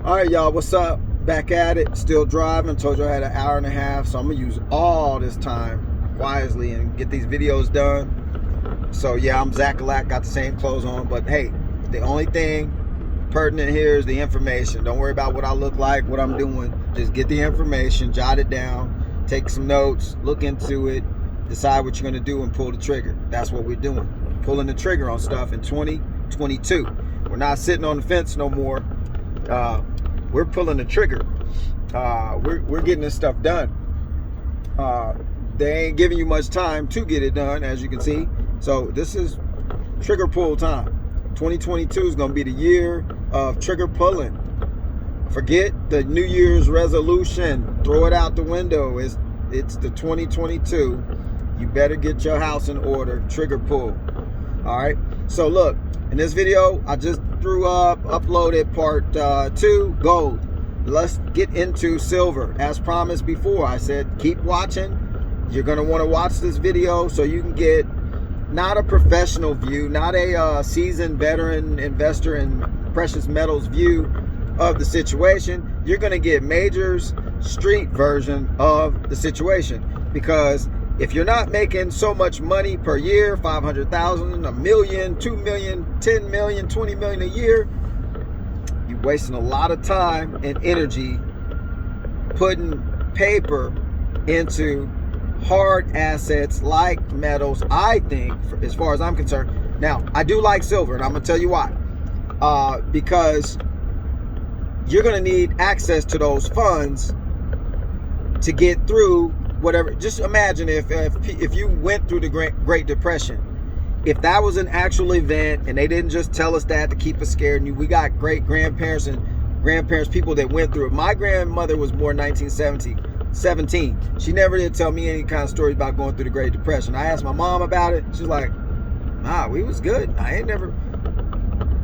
All right, y'all, what's up? Back at it, still driving. Told you I had an hour and a half, so I'm gonna use all this time wisely and get these videos done. So yeah, I'm Zach Alack, got the same clothes on, but hey, the only thing pertinent here is the information. Don't worry about what I look like, what I'm doing. Just get the information, jot it down, take some notes, look into it, decide what you're gonna do, and pull the trigger. That's what we're doing. Pulling the trigger on stuff in 2022. We're not sitting on the fence no more. We're pulling the trigger. We're getting this stuff done. They ain't giving you much time to get it done, as you can see. So this is trigger pull time. 2022 is going to be the year of trigger pulling. Forget the New Year's resolution. Throw it out the window. It's the 2022. You better get your house in order. Trigger pull. All right. So look, in this video, I just uploaded part 2, gold. Let's get into silver. As promised before, I said keep watching. You're going to want to watch this video so you can get not a professional view, not a seasoned veteran investor in precious metals view of the situation. You're going to get Major's street version of the situation, because if you're not making so much money per year, 500,000, $1 million, $2 million, 10 million, 20 million a year, you're wasting a lot of time and energy putting paper into hard assets like metals, I think, as far as I'm concerned. Now, I do like silver, and I'm going to tell you why. Because you're going to need access to those funds to get through whatever. Just imagine if you went through the Great Depression. If that was an actual event and they didn't just tell us that to keep us scared, and we got great grandparents and grandparents, people that went through it. My grandmother was born 1917. She never did tell me any kind of stories about going through the Great Depression. I asked my mom about it. She's like, nah, we was good.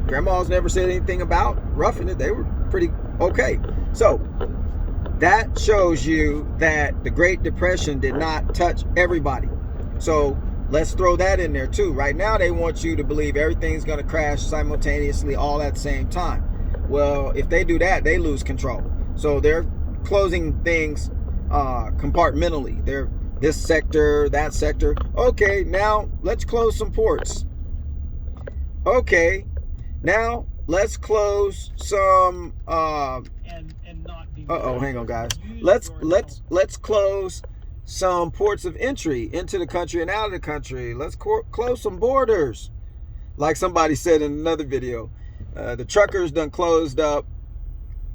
Grandma's never said anything about roughing it. They were pretty okay. So that shows you that the Great Depression did not touch everybody. So let's throw that in there too. Right now, they want you to believe everything's going to crash simultaneously all at the same time. Well, if they do that, they lose control. So they're closing things compartmentally. They're this sector, that sector. Okay, now let's close some ports. Okay, now let's close some and not be hang on, guys. Let's close some ports of entry into the country and out of the country. Let's close some borders. Like somebody said in another video, the truckers done closed up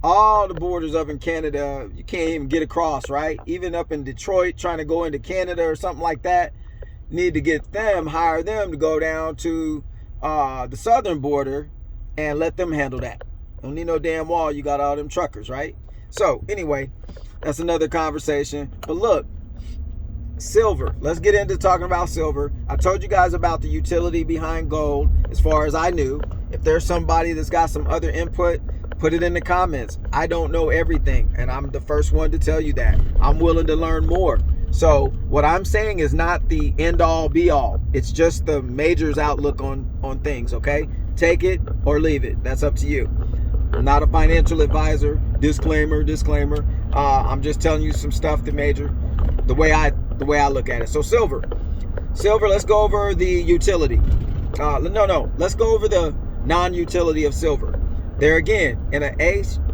all the borders up in Canada. You can't even get across, right? Even up in Detroit, trying to go into Canada or something like that. Need to hire them to go down to the southern border and let them handle that. Don't need no damn wall. You got all them truckers, right? So anyway, that's another conversation. But look, silver. Let's get into talking about silver. I told you guys about the utility behind gold as far as I knew. If there's somebody that's got some other input, put it in the comments. I don't know everything, and I'm the first one to tell you that. I'm willing to learn more. So what I'm saying is not the end all be all. It's just the Major's outlook on things, okay? Take it or leave it. That's up to you. I'm not a financial advisor. Disclaimer. I'm just telling you some stuff that Major, the way I look at it. So silver, let's go over the utility. Let's go over the non-utility of silver. There again, in a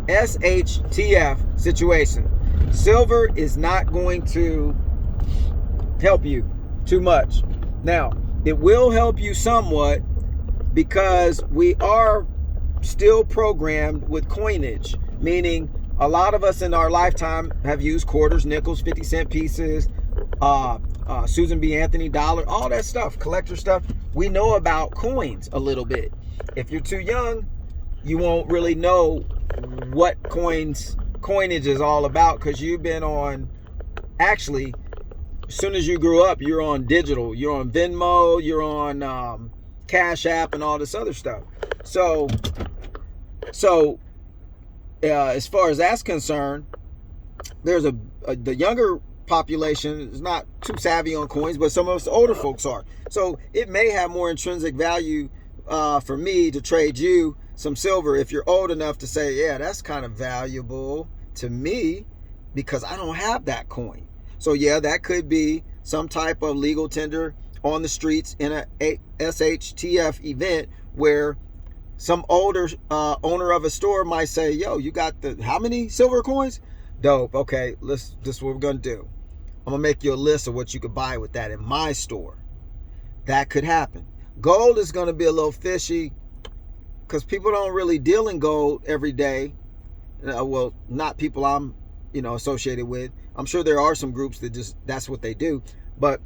SHTF situation, silver is not going to help you too much. Now, it will help you somewhat because we are still programmed with coinage, meaning a lot of us in our lifetime have used quarters, nickels, 50-cent pieces, Susan B. Anthony dollar, all that stuff, collector stuff. We know about coins a little bit. If you're too young, you won't really know what coinage is all about, because you've been on, actually, as soon as you grew up, you're on digital. You're on Venmo, you're on Cash App and all this other stuff. So as far as that's concerned, there's the younger population is not too savvy on coins, but some of us older folks are. So it may have more intrinsic value for me to trade you some silver if you're old enough to say, yeah, that's kind of valuable to me because I don't have that coin. So yeah, that could be some type of legal tender on the streets in a SHTF event where some older owner of a store might say, yo, you got how many silver coins? Dope. Okay, this is what we're gonna do. I'm gonna make you a list of what you could buy with that in my store. That could happen. Gold is gonna be a little fishy because people don't really deal in gold every day. Well, not people I'm associated with. I'm sure there are some groups that that's what they do. But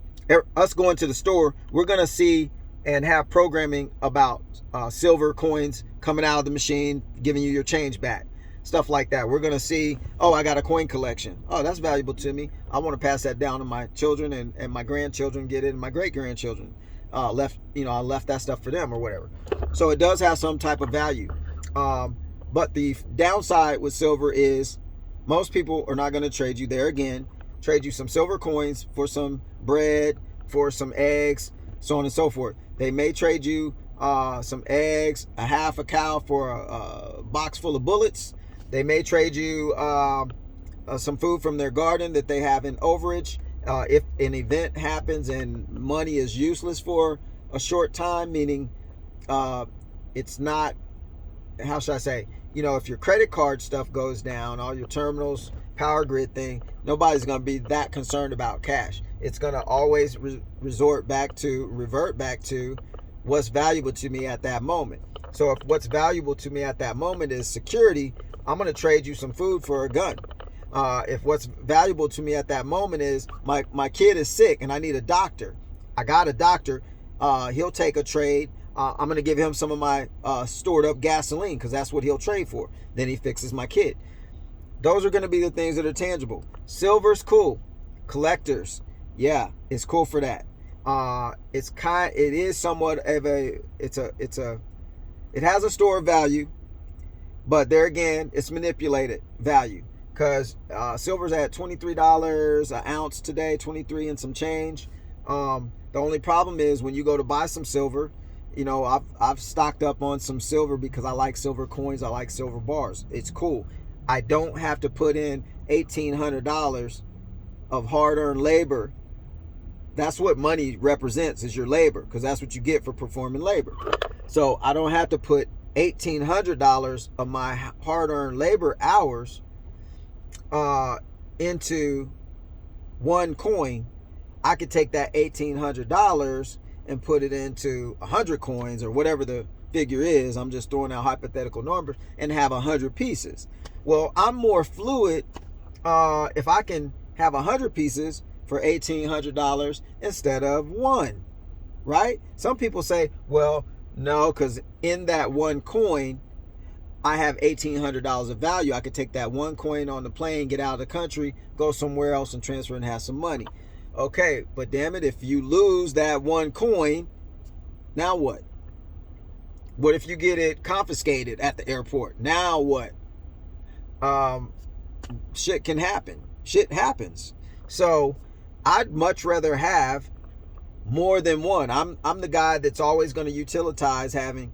us going to the store, we're gonna see and have programming about silver coins coming out of the machine, giving you your change back. Stuff like that. We're going to see, oh, I got a coin collection. Oh, that's valuable to me. I want to pass that down to my children and my grandchildren get it, and my great-grandchildren I left that stuff for them or whatever. So it does have some type of value. But the downside with silver is most people are not going to trade you there again. Trade you some silver coins for some bread, for some eggs, so on and so forth. They may trade you some eggs, a half a cow for a box full of bullets. They may trade you some food from their garden that they have in overage. If an event happens and money is useless for a short time, meaning it's not, how should I say, if your credit card stuff goes down, all your terminals, power grid thing, nobody's going to be that concerned about cash. It's going to always revert back to what's valuable to me at that moment. So if what's valuable to me at that moment is security, I'm going to trade you some food for a gun. If what's valuable to me at that moment is my kid is sick and I need a doctor, I got a doctor, he'll take a trade. I'm going to give him some of my stored up gasoline because that's what he'll trade for. Then he fixes my kid. Those are going to be the things that are tangible. Silver's cool. Collectors, yeah, it's cool for that. It is somewhat of it has a store of value, but there again, it's manipulated value because silver's at $23 an ounce today, 23 and some change. The only problem is when you go to buy some silver, I've stocked up on some silver because I like silver coins, I like silver bars. It's cool. I don't have to put in $1,800 of hard-earned labor. That's what money represents, is your labor, because that's what you get for performing labor. So I don't have to put $1,800 of my hard-earned labor hours into one coin. I could take that $1,800 and put it into 100 coins or whatever the figure is. I'm just throwing out hypothetical numbers and have 100 pieces. Well, I'm more fluid if I can have 100 pieces for $1,800 instead of one, right? Some people say, well, no, because in that one coin, I have $1,800 of value. I could take that one coin on the plane, get out of the country, go somewhere else and transfer and have some money. Okay, but damn it, if you lose that one coin, now what? What if you get it confiscated at the airport? Now what? Shit can happen. Shit happens. So I'd much rather have more than one. I'm the guy that's always going to utilize having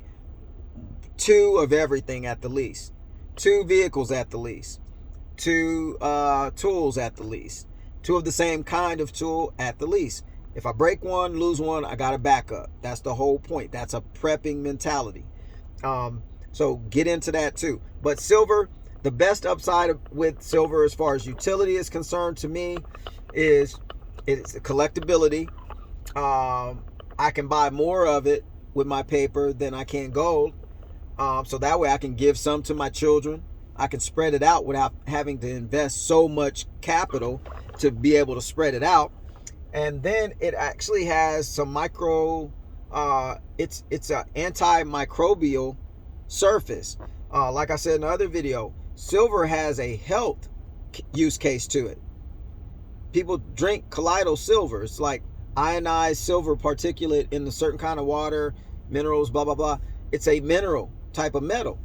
two of everything at the least, two vehicles at the least, two tools at the least, two of the same kind of tool at the least. If I break one, lose one, I got a backup. That's the whole point. That's a prepping mentality. So get into that too. But silver, the best upside with silver as far as utility is concerned to me is it's collectability. I can buy more of it with my paper than I can gold. So that way I can give some to my children. I can spread it out without having to invest so much capital to be able to spread it out. And then it actually has some it's an antimicrobial surface. Like I said in the other video, silver has a health use case to it. People drink colloidal silver. It's like ionized silver particulate in a certain kind of water, minerals, blah, blah, blah. It's a mineral type of metal.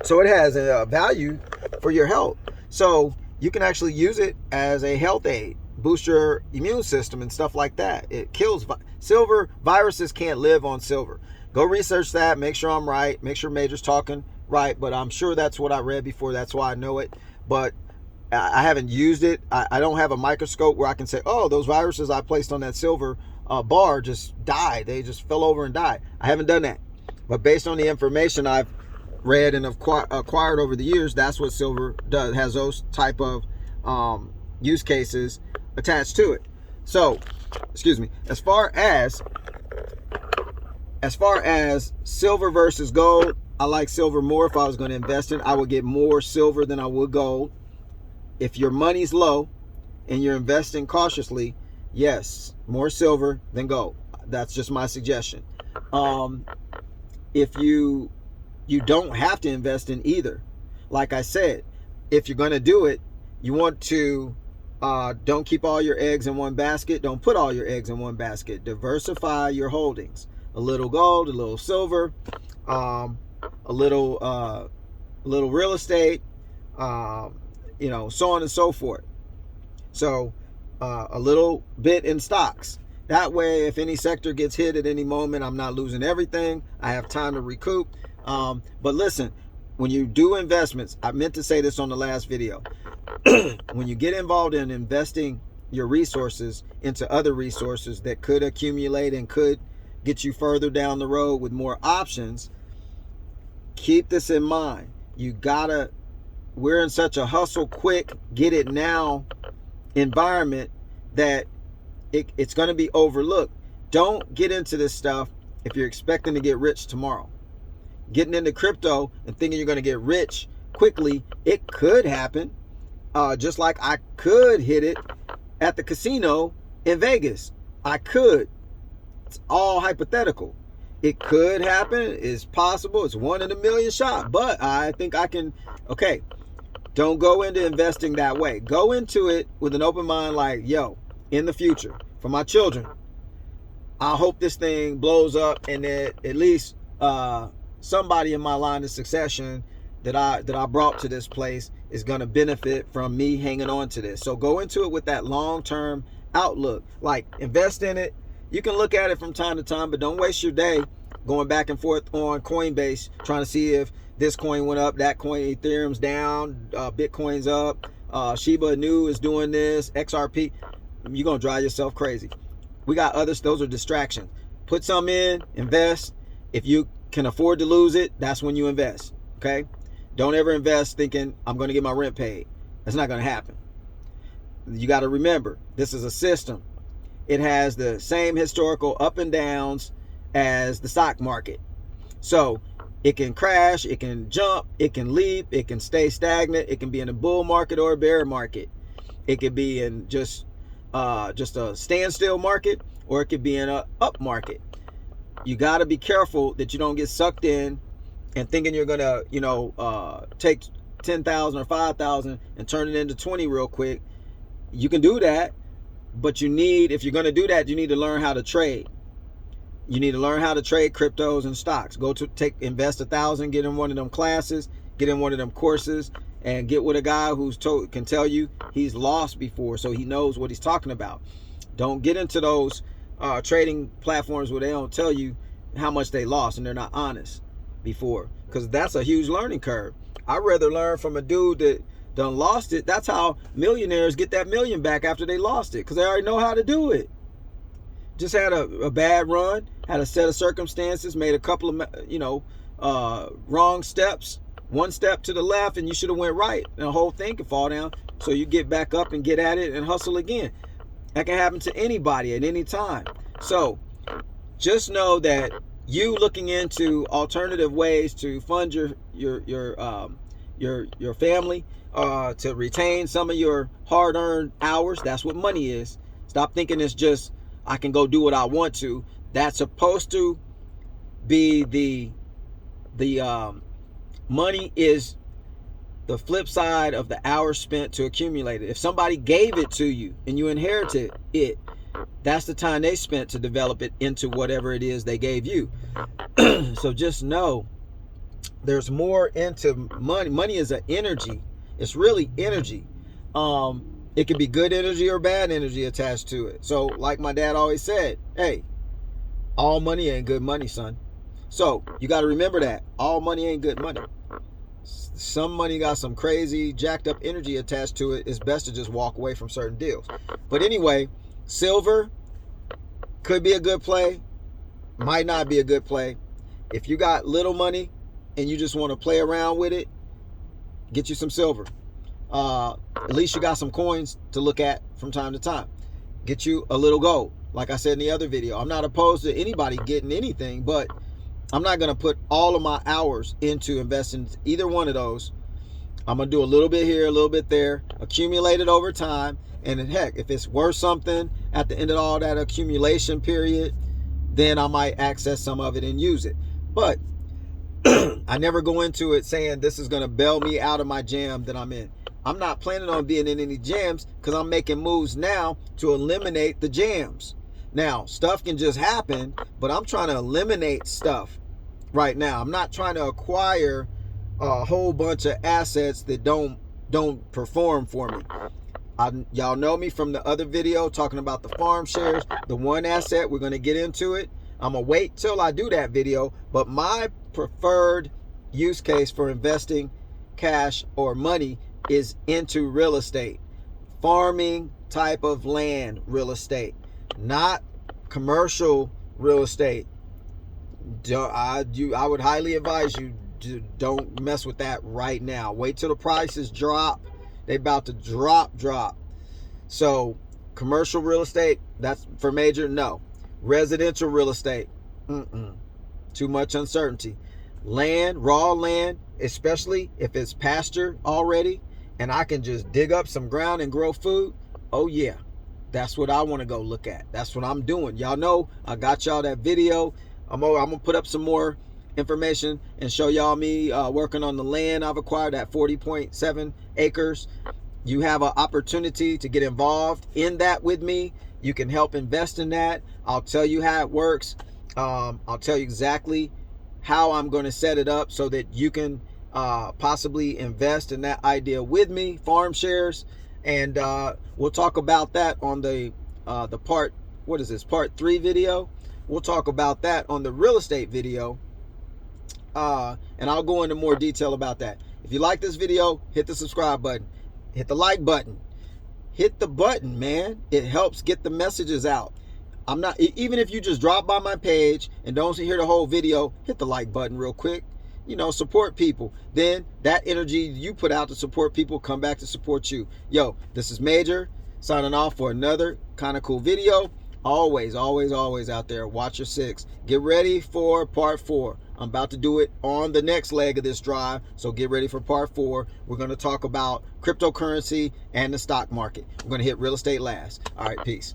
So it has a value for your health. So you can actually use it as a health aid, boost your immune system and stuff like that. It kills silver. Viruses can't live on silver. Go research that. Make sure I'm right. Make sure Major's talking right. But I'm sure that's what I read before. That's why I know it. But I haven't used it. I don't have a microscope where I can say, oh, those viruses I placed on that silver bar just died. They just fell over and died. I haven't done that. But based on the information I've read and acquired over the years, that's what silver does. Has those type of use cases attached to it. So, excuse me. As far as silver versus gold, I like silver more. If I was going to invest in, I would get more silver than I would gold. If your money's low and you're investing cautiously, yes, more silver than gold. That's just my suggestion. If you don't have to invest in either. Like I said, if you're going to do it, you want to don't keep all your eggs in one basket. Don't put all your eggs in one basket. Diversify your holdings. A little gold, a little silver, a little real estate, so on and so forth. So a little bit in stocks. That way, if any sector gets hit at any moment, I'm not losing everything. I have time to recoup. But listen, when you do investments, I meant to say this on the last video. When you get involved in investing your resources into other resources that could accumulate and could get you further down the road with more options, keep this in mind. We're in such a hustle quick, get it now environment that it's going to be overlooked. Don't get into this stuff if you're expecting to get rich tomorrow. Getting into crypto and thinking you're going to get rich quickly, it could happen. Just like I could hit it at the casino in Vegas. I could. It's all hypothetical. It could happen. It's possible. It's 1 in a million shot. But I think I can. Okay. Don't go into investing that way. Go into it with an open mind like, yo, in the future, for my children, I hope this thing blows up and that at least somebody in my line of succession that I brought to this place is going to benefit from me hanging on to this. So go into it with that long-term outlook. Like, invest in it. You can look at it from time to time, but don't waste your day going back and forth on Coinbase trying to see if this coin went up, that coin, Ethereum's down, Bitcoin's up, Shiba Inu is doing this, XRP. You're going to drive yourself crazy. We got others. Those are distractions. Put some in, invest. If you can afford to lose it, that's when you invest. Okay? Don't ever invest thinking I'm going to get my rent paid. That's not going to happen. You got to remember, this is a system. It has the same historical up and downs as the stock market. So it can crash, it can jump, it can leap, it can stay stagnant. It can be in a bull market or a bear market. It could be in just a standstill market, or it could be in a up market. You got to be careful that you don't get sucked in and thinking you're gonna, take 10,000 or 5,000 and turn it into 20 real quick. You can do that, but if you're gonna do that, you need to learn how to trade. You need to learn how to trade cryptos and stocks. Invest 1,000, get in one of them classes, get in one of them courses, and get with a guy can tell you he's lost before, so he knows what he's talking about. Don't get into those trading platforms where they don't tell you how much they lost and they're not honest before, because that's a huge learning curve. I'd rather learn from a dude that done lost it. That's how millionaires get that million back after they lost it, because they already know how to do it. Just had a bad run, had a set of circumstances, made a couple of wrong steps, one step to the left and you should have went right, and the whole thing could fall down. So you get back up and get at it and hustle again. That can happen to anybody at any time. So just know that you looking into alternative ways to fund your family, to retain some of your hard-earned hours. That's what money is. Stop thinking it's just I can go do what I want to. That's supposed to be the money is the flip side of the hours spent to accumulate it. If somebody gave it to you and you inherited it, that's the time they spent to develop it into whatever it is they gave you. So just know there's more into money. Money is an energy. It's really energy. It could be good energy or bad energy attached to it. So like my dad always said, hey, all money ain't good money, son. So you got to remember that all money ain't good money. Some money got some crazy jacked up energy attached to it. It's best to just walk away from certain deals. But anyway, silver could be a good play, might not be a good play. If you got little money and you just want to play around with it, get you some silver. At least you got some coins to look at from time to time. Get you a little gold. Like I said in the other video, I'm not opposed to anybody getting anything, but I'm not going to put all of my hours into investing either one of those. I'm going to do a little bit here, a little bit there, accumulate it over time. And then heck, if it's worth something at the end of all that accumulation period, then I might access some of it and use it. But I never go into it saying this is going to bail me out of my jam that I'm in. I'm not planning on being in any jams because I'm making moves now to eliminate the jams. Now, stuff can just happen, but I'm trying to eliminate stuff right now. I'm not trying to acquire a whole bunch of assets that don't perform for me. Y'all know me from the other video talking about the farm shares, the one asset. We're going to get into it. I'm going to wait till I do that video, but my preferred use case for investing cash or money is into real estate, farming type of land real estate, not commercial real estate. I would highly advise you don't mess with that right now. Wait till the prices drop. They about to drop. So commercial real estate, that's for major. No. Residential real estate, too much uncertainty. Land, raw land, especially if it's pasture already and I can just dig up some ground and grow food. Oh yeah, that's what I want to go look at. That's what I'm doing. Y'all know I got y'all that video. I'm gonna put up some more information and show y'all me working on the land I've acquired at 40.7 acres. You have an opportunity to get involved in that with me. You can help invest in that. I'll tell you how it works. I'll tell you exactly how I'm going to set it up so that you can possibly invest in that idea with me, farm shares. And we'll talk about that on the part 3 video. We'll talk about that on the real estate video. And I'll go into more detail about that. If you like this video, hit the subscribe button, hit the like button, hit the button, man. It helps get the messages out. I'm not, even if you just drop by my page and don't hear the whole video, hit the like button real quick. You know, support people. Then that energy you put out to support people come back to support you. Yo, this is Major signing off for another kind of cool video. Always out there. Watch your 6. Get ready for part 4. I'm about to do it on the next leg of this drive, so get ready for part 4. We're going to talk about cryptocurrency and the stock market. I'm going to hit real estate last. All right, peace.